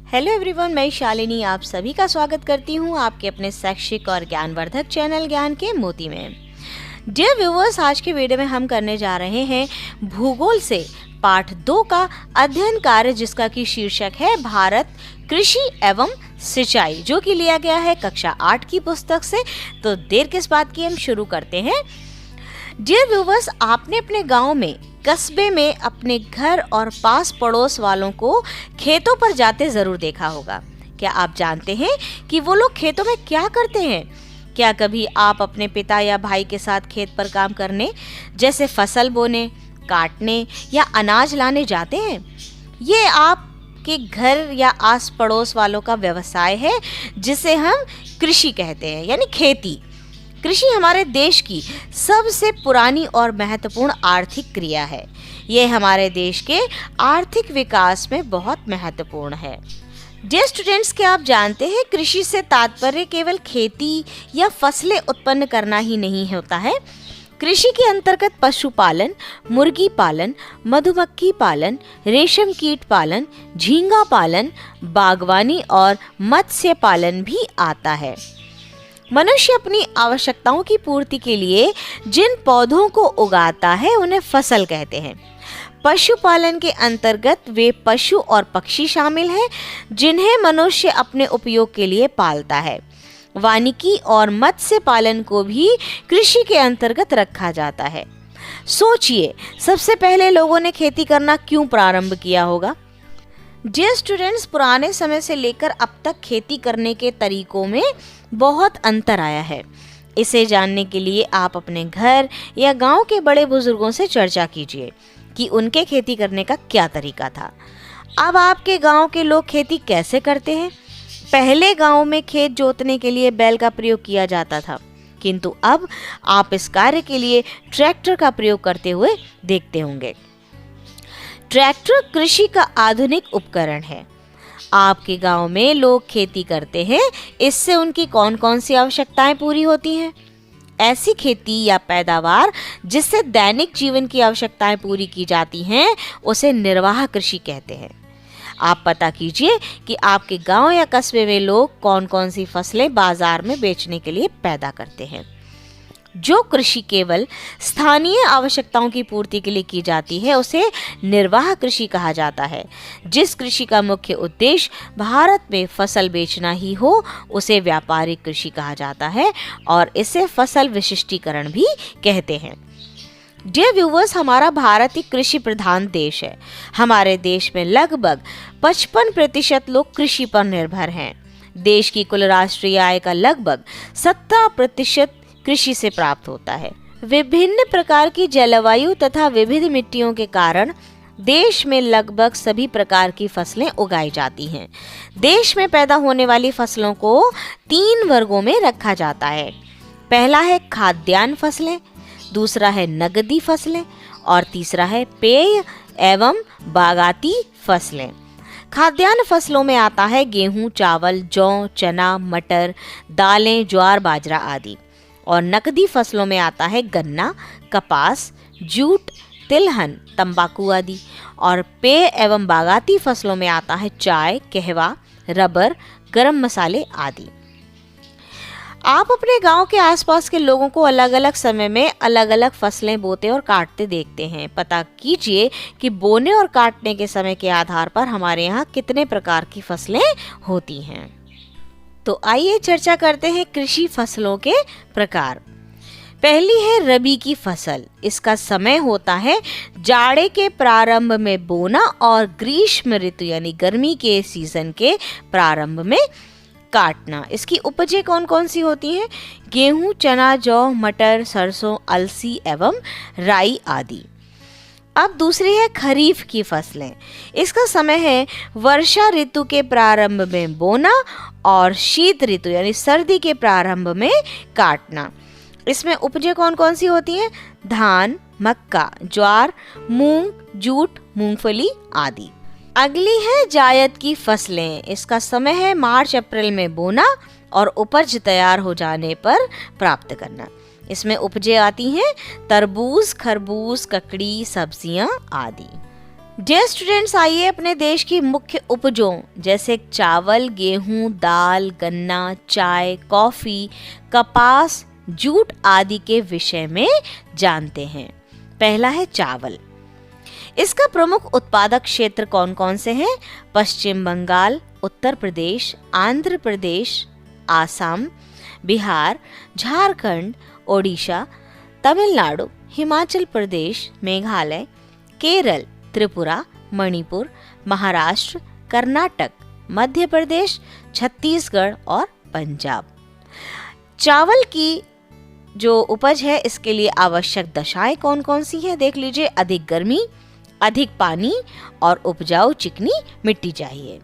Hello everyone, मैं शालिनी आप सभी का स्वागत करती हूँ आपके अपने शैक्षिक और ज्ञानवर्धक चैनल ज्ञान के मोती में। डियर व्यूअर्स, आज के वीडियो में हम करने जा रहे हैं भूगोल से पाठ 2 का अध्ययन कार्य, जिसका की शीर्षक है भारत कृषि एवं सिंचाई, जो कि लिया गया है कक्षा 8 की पुस्तक से। तो देर किस बात की, हम शुरू करते हैं। डियर व्यूअर्स, आपने अपने गांव में, कस्बे में, अपने घर और पास पड़ोस वालों को खेतों पर जाते जरूर देखा होगा। क्या आप जानते हैं कि वो लोग खेतों में क्या करते हैं? क्या कभी आप अपने पिता या भाई के साथ खेत पर काम करने, जैसे फसल बोने, काटने या अनाज लाने जाते हैं? ये आपके घर या आस पड़ोस वालों का व्यवसाय है, जिसे हम कृषि कहते हैं, यानी खेती। कृषि हमारे देश की सबसे पुरानी और महत्वपूर्ण आर्थिक क्रिया है। यह हमारे देश के आर्थिक विकास में बहुत महत्वपूर्ण है। डियर स्टूडेंट्स, क्या आप जानते हैं कृषि से तात्पर्य केवल खेती या फसलें उत्पन्न करना ही नहीं होता है। कृषि के अंतर्गत पशुपालन, मुर्गी पालन, मधुमक्खी पालन, रेशम कीट पालन, झींगा पालन, बागवानी और मत्स्य पालन भी आता है। मनुष्य अपनी आवश्यकताओं की पूर्ति के लिए जिन पौधों को उगाता है उन्हें फसल कहते हैं। पशुपालन के अंतर्गत वे पशु और पक्षी शामिल हैं, जिन्हें मनुष्य अपने उपयोग के लिए पालता है। वानिकी और मत्स्य पालन को भी कृषि के अंतर्गत रखा जाता है। सोचिए, सबसे पहले लोगों ने खेती करना क्यों प्रारंभ किया होगा? डियर स्टूडेंट्स, पुराने समय से लेकर अब तक खेती करने के तरीकों में बहुत अंतर आया है। इसे जानने के लिए आप अपने घर या गांव के बड़े बुजुर्गों से चर्चा कीजिए कि उनके खेती करने का क्या तरीका था। अब आपके गांव के लोग खेती कैसे करते हैं? पहले गांव में खेत जोतने के लिए बैल का प्रयोग किया जाता था, किंतु अब आप इस कार्य के लिए ट्रैक्टर का प्रयोग करते हुए देखते होंगे। ट्रैक्टर कृषि का आधुनिक उपकरण है। आपके गांव में लोग खेती करते हैं, इससे उनकी कौन कौन सी आवश्यकताएं पूरी होती हैं? ऐसी खेती या पैदावार जिससे दैनिक जीवन की आवश्यकताएं पूरी की जाती हैं, उसे निर्वाह कृषि कहते हैं। आप पता कीजिए कि आपके गांव या कस्बे में लोग कौन कौन सी फसलें बाजार में बेचने के लिए पैदा करते हैं। जो कृषि केवल स्थानीय आवश्यकताओं की पूर्ति के लिए की जाती है, उसे निर्वाह कृषि कहा जाता है। जिस कृषि का मुख्य उद्देश्य भारत में फसल बेचना ही हो, उसे व्यापारिक कृषि कहा जाता है और इसे फसल विशिष्टीकरण भी कहते हैं। डियर व्यूवर्स, हमारा भारत एक कृषि प्रधान देश है। हमारे देश में लगभग 55% लोग कृषि पर निर्भर हैं। देश की कुल राष्ट्रीय आय का लगभग 70% कृषि से प्राप्त होता है। विभिन्न प्रकार की जलवायु तथा विविध मिट्टियों के कारण देश में लगभग सभी प्रकार की फसलें उगाई जाती हैं। देश में पैदा होने वाली फसलों को 3 वर्गों में रखा जाता है। पहला है खाद्यान्न फसलें, दूसरा है नगदी फसलें और तीसरा है पेय एवं बागाती फसलें। खाद्यान्न फसलों में आता है गेहूं, चावल, जौ, चना, मटर, दालें, ज्वार, बाजरा आदि। और नकदी फसलों में आता है गन्ना, कपास, जूट, तिलहन, तंबाकू आदि। और पेय एवं बागाती फसलों में आता है चाय, कहवा, रबर, गरम मसाले आदि। आप अपने गांव के आसपास के लोगों को अलग अलग समय में अलग अलग फसलें बोते और काटते देखते हैं। पता कीजिए कि बोने और काटने के समय के आधार पर हमारे यहाँ कितने प्रकार की फसलें होती हैं। तो आइए चर्चा करते हैं कृषि फसलों के प्रकार। पहली है रबी की फसल। इसका समय होता है जाड़े के प्रारंभ में बोना और ग्रीष्म ऋतु यानी गर्मी के सीजन के प्रारंभ में काटना। इसकी उपजें कौन कौन सी होती हैं? गेहूं, चना, जौ, मटर, सरसों, अलसी एवं राई आदि। अब दूसरी है खरीफ की फसलें। इसका समय है वर्षा ऋतु के प्रारंभ में बोना और शीत ऋतु यानी सर्दी के प्रारंभ में काटना। इसमें उपजें कौन कौन सी होती हैं? धान, मक्का, ज्वार, मूंग, जूट, मूंगफली आदि। अगली है जायद की फसलें। इसका समय है मार्च अप्रैल में बोना और उपज तैयार हो जाने पर प्राप्त करना। इसमें उपजें आती हैं तरबूज, खरबूज, ककड़ी, सब्जियां आदि। डियर स्टूडेंट्स, आइए अपने देश की मुख्य उपजों जैसे चावल, गेहूं, दाल, गन्ना, चाय, कॉफी, कपास, जूट आदि के विषय में जानते हैं। पहला है चावल। इसका प्रमुख उत्पादक क्षेत्र कौन कौन से हैं? पश्चिम बंगाल, उत्तर प्रदेश, आंध्र प्रदेश, आसाम, बिहार, झारखंड, ओडिशा, तमिलनाडु, हिमाचल प्रदेश, मेघालय, केरल, त्रिपुरा, मणिपुर, महाराष्ट्र, कर्नाटक, मध्य प्रदेश, छत्तीसगढ़ और पंजाब। चावल की जो उपज है इसके लिए आवश्यक दशाएं कौन कौन सी हैं? देख लीजिए। अधिक गर्मी, अधिक पानी और उपजाऊ चिकनी मिट्टी चाहिए।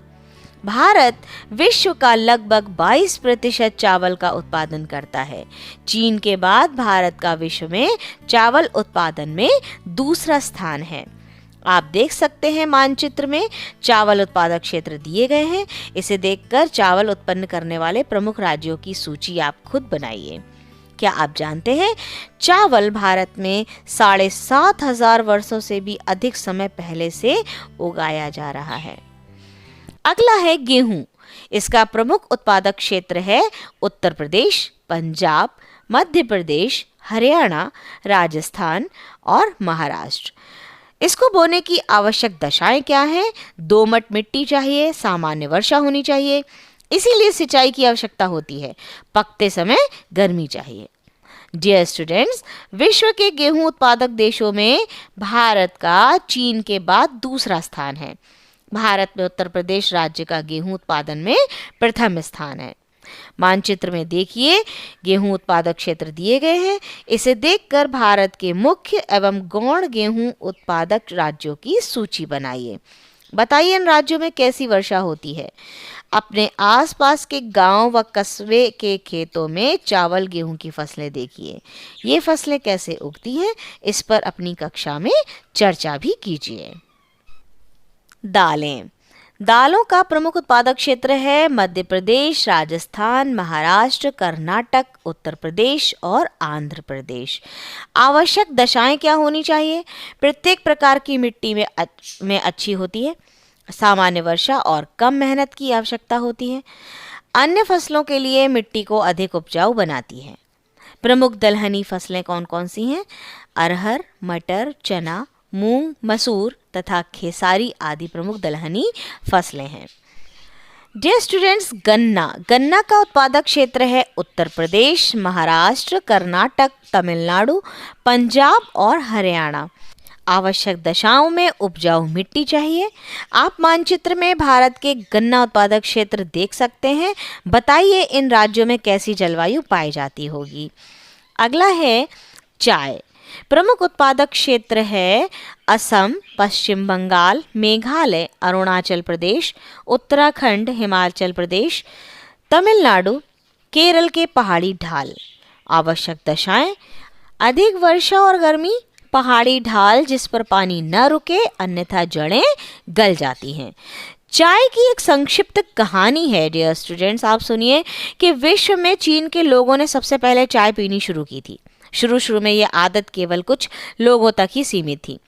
भारत विश्व का लगभग 22% चावल का उत्पादन करता है। चीन के बाद भारत का विश्व में चावल उत्पादन में दूसरा स्थान है। आप देख सकते हैं मानचित्र में चावल उत्पादक क्षेत्र दिए गए हैं। इसे देखकर चावल उत्पन्न करने वाले प्रमुख राज्यों की सूची आप खुद बनाइए। क्या आप जानते हैं चावल भारत में 7,500 वर्षों से भी अधिक समय पहले से उगाया जा रहा है। अगला है गेहूं। इसका प्रमुख उत्पादक क्षेत्र है उत्तर प्रदेश, पंजाब, मध्य प्रदेश, हरियाणा, राजस्थान और महाराष्ट्र। इसको बोने की आवश्यक दशाएं क्या हैं? दोमट मिट्टी चाहिए, सामान्य वर्षा होनी चाहिए, इसीलिए सिंचाई की आवश्यकता होती है। पकते समय गर्मी चाहिए। डियर स्टूडेंट्स, विश्व के गेहूं उत्पादक देशों में भारत का चीन के बाद दूसरा स्थान है। भारत में उत्तर प्रदेश राज्य का गेहूं उत्पादन में प्रथम स्थान है। मानचित्र में देखिए गेहूं उत्पादक क्षेत्र दिए गए हैं। इसे देखकर भारत के मुख्य एवं गौण गेहूं उत्पादक राज्यों की सूची बनाइए। बताइए इन राज्यों में कैसी वर्षा होती है। अपने आसपास के गांव व कस्बे के खेतों में चावल गेहूं की फसलें देखिए। ये फसलें कैसे उगती हैं, इस पर अपनी कक्षा में चर्चा भी कीजिए। दालें। दालों का प्रमुख उत्पादक क्षेत्र है मध्य प्रदेश, राजस्थान, महाराष्ट्र, कर्नाटक, उत्तर प्रदेश और आंध्र प्रदेश। आवश्यक दशाएं क्या होनी चाहिए? प्रत्येक प्रकार की मिट्टी में अच्छी होती है। सामान्य वर्षा और कम मेहनत की आवश्यकता होती है। अन्य फसलों के लिए मिट्टी को अधिक उपजाऊ बनाती है। प्रमुख दलहनी फसलें कौन कौन सी हैं? अरहर, मटर, चना, मूंग, मसूर तथा खेसारी आदि प्रमुख दलहनी फसलें हैं। डियर स्टूडेंट्स, गन्ना का उत्पादक क्षेत्र है उत्तर प्रदेश, महाराष्ट्र, कर्नाटक, तमिलनाडु, पंजाब और हरियाणा। आवश्यक दशाओं में उपजाऊ मिट्टी चाहिए। आप मानचित्र में भारत के गन्ना उत्पादक क्षेत्र देख सकते हैं। बताइए इन राज्यों में कैसी जलवायु पाई जाती होगी। अगला है चाय। प्रमुख उत्पादक क्षेत्र है असम, पश्चिम बंगाल, मेघालय, अरुणाचल प्रदेश, उत्तराखंड, हिमाचल प्रदेश, तमिलनाडु, केरल के पहाड़ी ढाल। आवश्यक दशाएं: अधिक वर्षा और गर्मी, पहाड़ी ढाल जिस पर पानी न रुके अन्यथा जड़ें गल जाती हैं। चाय की एक संक्षिप्त कहानी है डियर स्टूडेंट्स। आप सुनिए कि विश्व में चीन के लोगों ने सबसे पहले चाय पीनी शुरू की थी। शुरू में यह आदत केवल कुछ लोगों तक ही सीमित थी।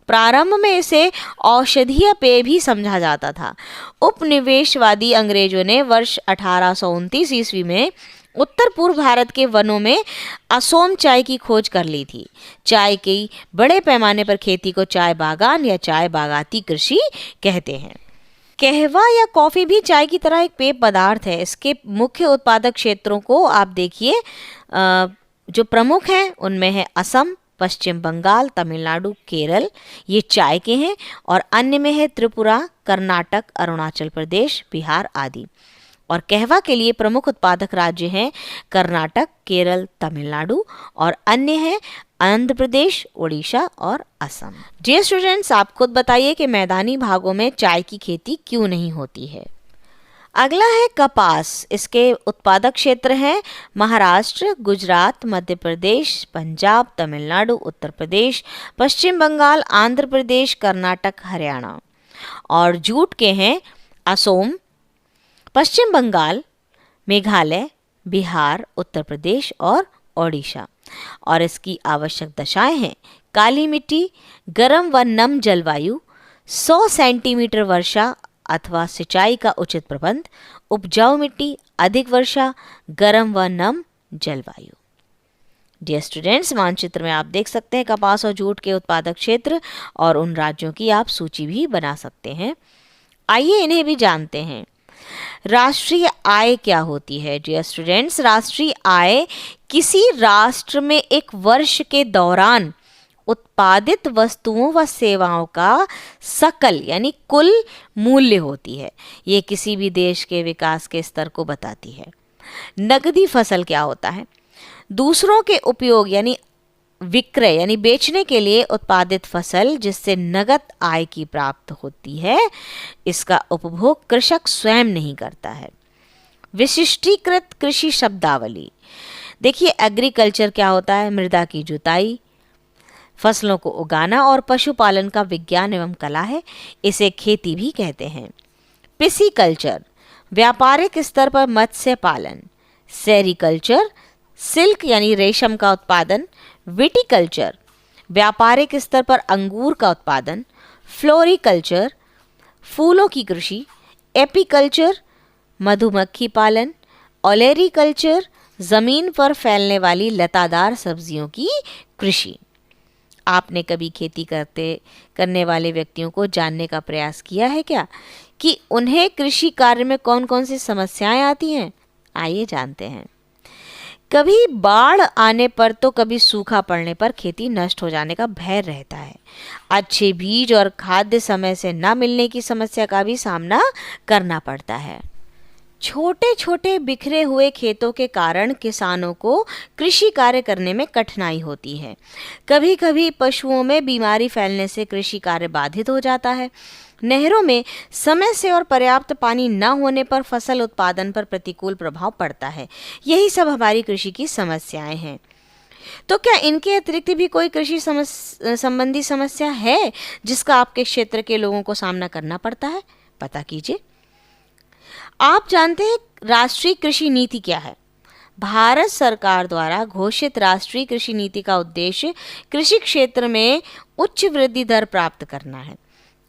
प्रारंभ में इसे औषधीय पेय भी समझा जाता था। उपनिवेशवादी अंग्रेजों ने वर्ष 1829 ईस्वी में उत्तर पूर्व भारत के वनों में असोम चाय की खोज कर ली थी। चाय की बड़े पैमाने पर खेती को चाय बागान या चाय बागाती कृषि कहते हैं। कहवा या कॉफ़ी भी चाय की तरह एक पेय पदार्थ है। इसके मुख्य उत्पादक क्षेत्रों को आप देखिए, जो प्रमुख हैं उनमें है असम, पश्चिम बंगाल, तमिलनाडु, केरल, ये चाय के हैं। और अन्य में है त्रिपुरा, कर्नाटक, अरुणाचल प्रदेश, बिहार आदि। और कहवा के लिए प्रमुख उत्पादक राज्य हैं कर्नाटक, केरल, तमिलनाडु और अन्य हैं आंध्र प्रदेश, ओडिशा और असम। डियर स्टूडेंट्स, आप खुद बताइए कि मैदानी भागों में चाय की खेती क्यों नहीं होती है। अगला है कपास। इसके उत्पादक क्षेत्र हैं महाराष्ट्र, गुजरात, मध्य प्रदेश, पंजाब, तमिलनाडु, उत्तर प्रदेश, पश्चिम बंगाल, आंध्र प्रदेश, कर्नाटक, हरियाणा। और जूट के हैं असोम, पश्चिम बंगाल, मेघालय, बिहार, उत्तर प्रदेश और ओडिशा। और इसकी आवश्यक दशाएं हैं काली मिट्टी, गर्म व नम जलवायु, 100 सेंटीमीटर वर्षा अथवा सिंचाई का उचित प्रबंध, उपजाऊ मिट्टी, अधिक वर्षा, गर्म व नम जलवायु। डियर स्टूडेंट्स, मानचित्र में आप देख सकते हैं कपास और जूट के उत्पादक क्षेत्र और उन राज्यों की आप सूची भी बना सकते हैं। आइए इन्हें भी जानते हैं। राष्ट्रीय आय क्या होती है? डियर स्टूडेंट्स, राष्ट्रीय आय किसी राष्ट्र में एक वर्ष के दौरान उत्पादित वस्तुओं व सेवाओं का सकल यानी कुल मूल्य होती है। ये किसी भी देश के विकास के स्तर को बताती है। नकदी फसल क्या होता है? दूसरों के उपयोग यानी विक्रय यानी बेचने के लिए उत्पादित फसल जिससे नगद आय की प्राप्त होती है, इसका उपभोग कृषक स्वयं नहीं करता है। विशिष्टीकृत कृषि शब्दावली देखिए, एग्रीकल्चर क्या होता है? मृदा की जुताई, फसलों को उगाना और पशुपालन का विज्ञान एवं कला है, इसे खेती भी कहते हैं। पिसीकल्चर व्यापारिक स्तर पर मत्स्य पालन। सेरीकल्चर सिल्क यानी रेशम का उत्पादन। विटिकल्चर व्यापारिक स्तर पर अंगूर का उत्पादन। फ्लोरिकल्चर फूलों की कृषि। एपीकल्चर मधुमक्खी पालन। ओलेरीकल्चर जमीन पर फैलने वाली लतादार सब्जियों की कृषि। आपने कभी खेती करने वाले व्यक्तियों को जानने का प्रयास किया है क्या कि उन्हें कृषि कार्य में कौन कौन सी समस्याएं आती हैं? आइए जानते हैं। कभी बाढ़ आने पर तो कभी सूखा पड़ने पर खेती नष्ट हो जाने का भय रहता है। अच्छे बीज और खाद्य समय से न मिलने की समस्या का भी सामना करना पड़ता है। छोटे छोटे बिखरे हुए खेतों के कारण किसानों को कृषि कार्य करने में कठिनाई होती है। कभी कभी पशुओं में बीमारी फैलने से कृषि कार्य बाधित हो जाता है। नहरों में समय से और पर्याप्त पानी न होने पर फसल उत्पादन पर प्रतिकूल प्रभाव पड़ता है। यही सब हमारी कृषि की समस्याएं हैं। तो क्या इनके अतिरिक्त भी कोई कृषि संबंधी समस्या है जिसका आपके क्षेत्र के लोगों को सामना करना पड़ता है? पता कीजिए। आप जानते हैं राष्ट्रीय कृषि नीति क्या है? भारत सरकार द्वारा घोषित राष्ट्रीय कृषि नीति का उद्देश्य कृषि क्षेत्र में उच्च वृद्धि दर प्राप्त करना है।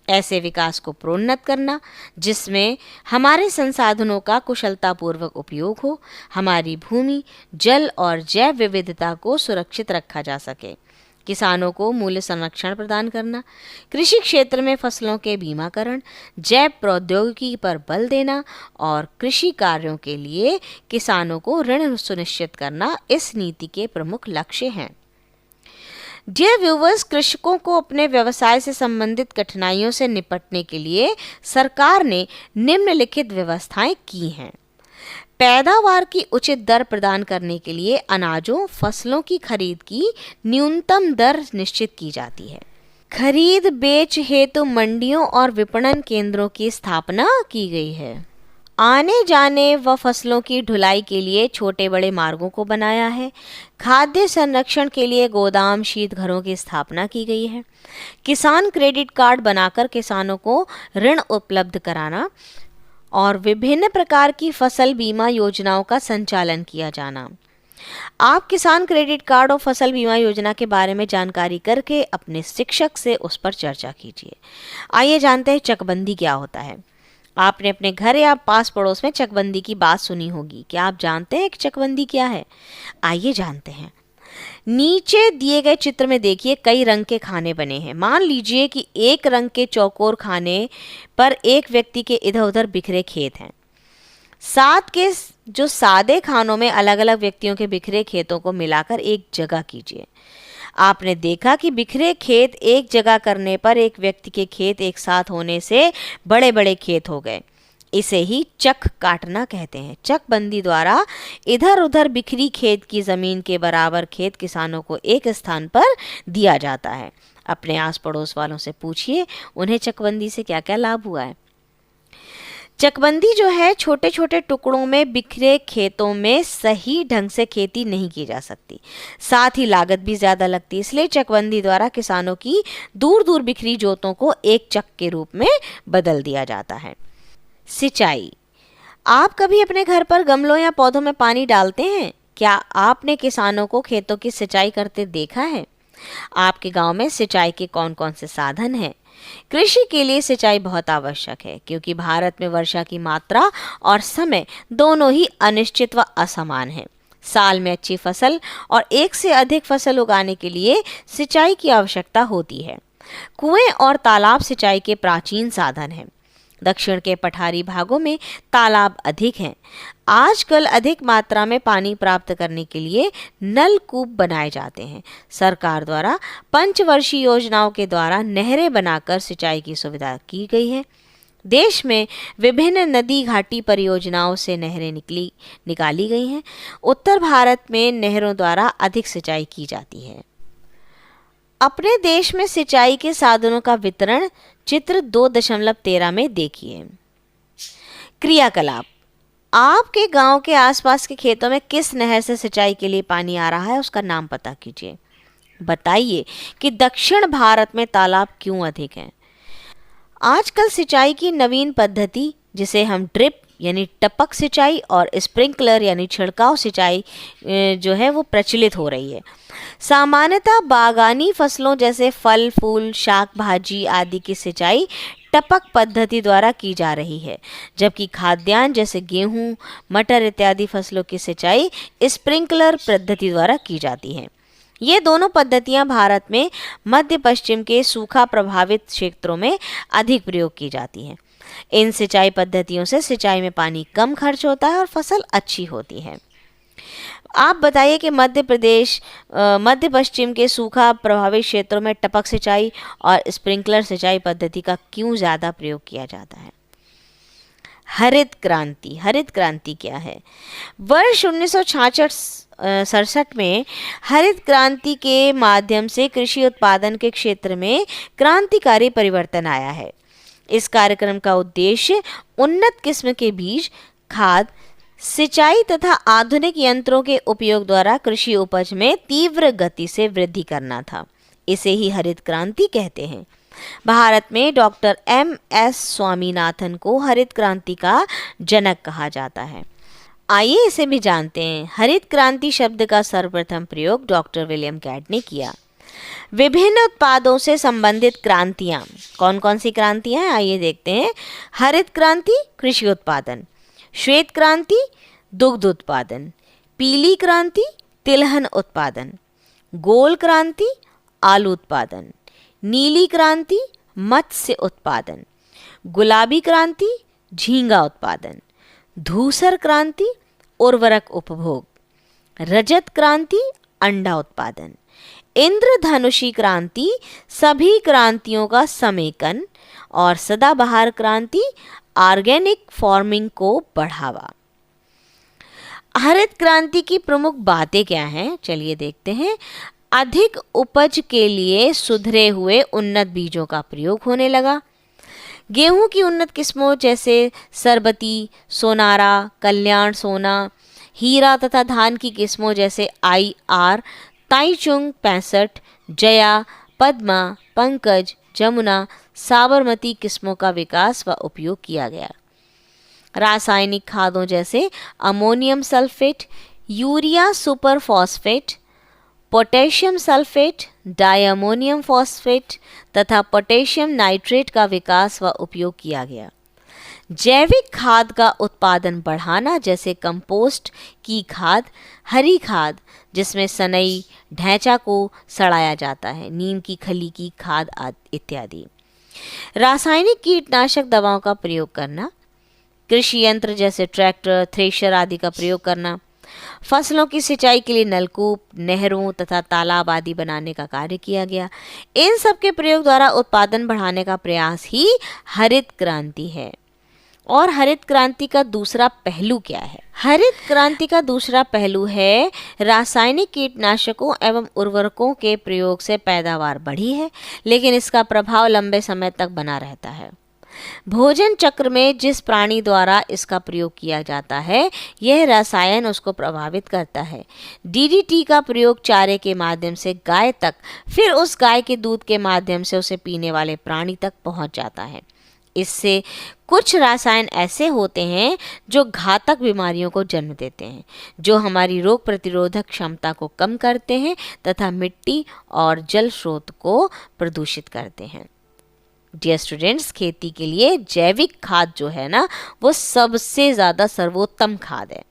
ऐसे विकास को प्रोन्नत करना जिसमें हमारे संसाधनों का कुशलतापूर्वक उपयोग हो, हमारी भूमि, जल और जैव विविधता को सुरक्षित रखा जा सके। किसानों को मूल्य संरक्षण प्रदान करना, कृषि क्षेत्र में फसलों के बीमाकरण, जैव प्रौद्योगिकी पर बल देना और कृषि कार्यों के लिए किसानों को ऋण सुनिश्चित करना इस नीति के प्रमुख लक्ष्य हैं। डियर व्यूवर्स, कृषकों को अपने व्यवसाय से संबंधित कठिनाइयों से निपटने के लिए सरकार ने निम्नलिखित व्यवस्थाएं की हैं। पैदावार की उचित दर प्रदान करने के लिए अनाजों, फसलों की खरीद की न्यूनतम दर निश्चित की जाती है। खरीद बेच हेतु मंडियों और विपणन केंद्रों की स्थापना की गई है। आने जाने व फसलों की ढुलाई के लिए छोटे बड़े मार्गों को बनाया है। खाद्य संरक्षण के लिए गोदाम, शीत घरों की स्थापना की गई है। किसान क्रेडिट कार्ड बनाकर किसानों को ऋण उपलब्ध कराना और विभिन्न प्रकार की फसल बीमा योजनाओं का संचालन किया जाना। आप किसान क्रेडिट कार्ड और फसल बीमा योजना के बारे में जानकारी करके अपने शिक्षक से उस पर चर्चा कीजिए। आइए जानते हैं चकबंदी क्या होता है। आपने अपने घर या पास पड़ोस में चकबंदी की बात सुनी होगी। क्या आप जानते हैं कि चकबंदी क्या है? आइए जानते हैं। नीचे दिए गए चित्र में देखिए कई रंग के खाने बने हैं। मान लीजिए कि एक रंग के चौकोर खाने पर एक व्यक्ति के इधर उधर बिखरे खेत हैं। साथ के जो सादे खानों में अलग अलग व्यक्तियों के बिखरे खेतों को मिलाकर एक जगह कीजिए। आपने देखा कि बिखरे खेत एक जगह करने पर एक व्यक्ति के खेत एक साथ होने से बड़े बड़े खेत हो गए। इसे ही चक काटना कहते हैं। चकबंदी द्वारा इधर उधर बिखरी खेत की जमीन के बराबर खेत किसानों को एक स्थान पर दिया जाता है। अपने आस पड़ोस वालों से पूछिए उन्हें चकबंदी से क्या क्या लाभ हुआ है। चकबंदी जो है छोटे छोटे टुकड़ों में बिखरे खेतों में सही ढंग से खेती नहीं की जा सकती, साथ ही लागत भी ज़्यादा लगती है। इसलिए चकबंदी द्वारा किसानों की दूर दूर बिखरी जोतों को एक चक के रूप में बदल दिया जाता है। सिंचाई। आप कभी अपने घर पर गमलों या पौधों में पानी डालते हैं? क्या आपने किसानों को खेतों की सिंचाई करते देखा है? आपके गांव में सिंचाई के कौन कौन से साधन हैं? कृषि के लिए सिंचाई बहुत आवश्यक है क्योंकि भारत में वर्षा की मात्रा और समय दोनों ही अनिश्चित व असमान है। साल में अच्छी फसल और एक से अधिक फसल उगाने के लिए सिंचाई की आवश्यकता होती है। कुएं और तालाब सिंचाई के प्राचीन साधन हैं। दक्षिण के पठारी भागों में तालाब अधिक हैं। आजकल अधिक मात्रा में पानी प्राप्त करने के लिए नलकूप बनाए जाते हैं। सरकार द्वारा पंचवर्षीय योजनाओं के द्वारा नहरें बनाकर सिंचाई की सुविधा की गई है। देश में विभिन्न नदी घाटी परियोजनाओं से नहरें निकाली गई हैं। उत्तर भारत में नहरों द्वारा अधिक सिंचाई की जाती है। अपने देश में सिंचाई के साधनों का वितरण चित्र 2.13 में देखिए। क्रियाकलाप, आपके गांव के आसपास के खेतों में किस नहर से सिंचाई के लिए पानी आ रहा है, उसका नाम पता कीजिए। बताइए कि दक्षिण भारत में तालाब क्यों अधिक हैं। आजकल सिंचाई की नवीन पद्धति जिसे हम ड्रिप यानी टपक सिंचाई और स्प्रिंकलर यानी छिड़काव सिंचाई जो है वो प्रचलित हो रही है। सामान्यतः बागानी फसलों जैसे फल फूल शाक भाजी आदि की सिंचाई टपक पद्धति द्वारा की जा रही है, जबकि खाद्यान्न जैसे गेहूं मटर इत्यादि फसलों की सिंचाई स्प्रिंकलर पद्धति द्वारा की जाती है। ये दोनों पद्धतियां भारत में मध्य पश्चिम के सूखा प्रभावित क्षेत्रों में अधिक प्रयोग की जाती हैं। इन सिंचाई पद्धतियों से सिंचाई में पानी कम खर्च होता है और फसल अच्छी होती है। आप बताइए कि मध्य पश्चिम के सूखा प्रभावित क्षेत्रों में टपक सिंचाई और स्प्रिंकलर सिंचाई पद्धति का क्यों ज़्यादा प्रयोग किया जाता है। हरित क्रांति। हरित क्रांति क्या है? वर्ष 1966 में हरित क्रांति के माध्यम से कृषि उत्पादन के क्षेत्र में क्रांतिकारी परिवर्तन आया है। इस कार्यक्रम का उद्देश्य उन्नत किस्म के बीज, खाद, सिंचाई तथा आधुनिक यंत्रों के उपयोग द्वारा कृषि उपज में तीव्र गति से वृद्धि करना था। इसे ही हरित क्रांति कहते हैं। भारत में डॉक्टर MS स्वामीनाथन को हरित क्रांति का जनक कहा जाता है। आइए इसे भी जानते हैं। हरित क्रांति शब्द का सर्वप्रथम प्रयोग डॉक्टर विलियम कैड ने किया। विभिन्न उत्पादों से संबंधित क्रांतियां, कौन कौन सी क्रांतियां हैं आइए देखते हैं। हरित क्रांति कृषि उत्पादन, श्वेत क्रांति दुग्ध उत्पादन, पीली क्रांति तिलहन उत्पादन, गोल क्रांति आलू उत्पादन, नीली क्रांति मत्स्य उत्पादन, गुलाबी क्रांति झींगा उत्पादन, धूसर क्रांति उर्वरक उपभोग, रजत क्रांति अंडा उत्पादन, इंद्रधनुषी क्रांति सभी क्रांतियों का समेकन और सदाबहार क्रांति ऑर्गेनिक फार्मिंग को बढ़ावा। हरित क्रांति की प्रमुख बातें क्या हैं, चलिए देखते हैं। अधिक उपज के लिए सुधरे हुए उन्नत बीजों का प्रयोग होने लगा। गेहूं की उन्नत किस्मों जैसे सरबती, सोनारा, कल्याण सोना, हीरा तथा धान की किस्मों जैसे IR, ताईचुंग 65, जया, पद्मा, पंकज, जमुना, साबरमती किस्मों का विकास व उपयोग किया गया। रासायनिक खादों जैसे ammonium sulphate, urea super phosphate, potassium sulphate, diammonium phosphate तथा पोटेशियम नाइट्रेट का विकास व उपयोग किया गया। जैविक खाद का उत्पादन बढ़ाना जैसे कंपोस्ट की खाद, हरी खाद जिसमें सनई ढैंचा को सड़ाया जाता है, नीम की खली की खाद इत्यादि। रासायनिक कीटनाशक दवाओं का प्रयोग करना, कृषि यंत्र जैसे ट्रैक्टर, थ्रेशर आदि का प्रयोग करना, फसलों की सिंचाई के लिए नलकूप, नहरों तथा तालाब आदि बनाने का कार्य किया गया। इन सब के प्रयोग द्वारा उत्पादन बढ़ाने का प्रयास ही हरित क्रांति है। और हरित क्रांति का दूसरा पहलू क्या है? हरित क्रांति का दूसरा पहलू है रासायनिक कीटनाशकों एवं उर्वरकों के प्रयोग से पैदावार बढ़ी है, लेकिन इसका प्रभाव लंबे समय तक बना रहता है। भोजन चक्र में जिस प्राणी द्वारा इसका प्रयोग किया जाता है, यह रसायन उसको प्रभावित करता है। DDT का प्रयोग चारे के माध्यम से गाय तक, फिर उस गाय के दूध के माध्यम से उसे पीने वाले प्राणी तक पहुंच जाता है। इससे कुछ रसायन ऐसे होते हैं जो घातक बीमारियों को जन्म देते हैं, जो हमारी रोग प्रतिरोधक क्षमता को कम करते हैं तथा मिट्टी और जल स्रोत को प्रदूषित करते हैं। डियर स्टूडेंट्स, खेती के लिए जैविक खाद जो है ना, वो सबसे ज़्यादा सर्वोत्तम खाद है।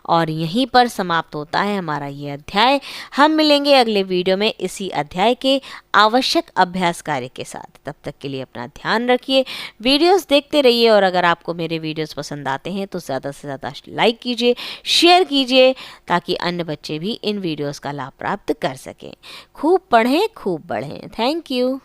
और यहीं पर समाप्त होता है हमारा ये अध्याय। हम मिलेंगे अगले वीडियो में इसी अध्याय के आवश्यक अभ्यास कार्य के साथ। तब तक के लिए अपना ध्यान रखिए, वीडियोस देखते रहिए, और अगर आपको मेरे वीडियोस पसंद आते हैं तो ज़्यादा से ज़्यादा लाइक कीजिए, शेयर कीजिए, ताकि अन्य बच्चे भी इन वीडियोस का लाभ प्राप्त कर सकें। खूब पढ़ें, खूब बढ़ें। Thank you.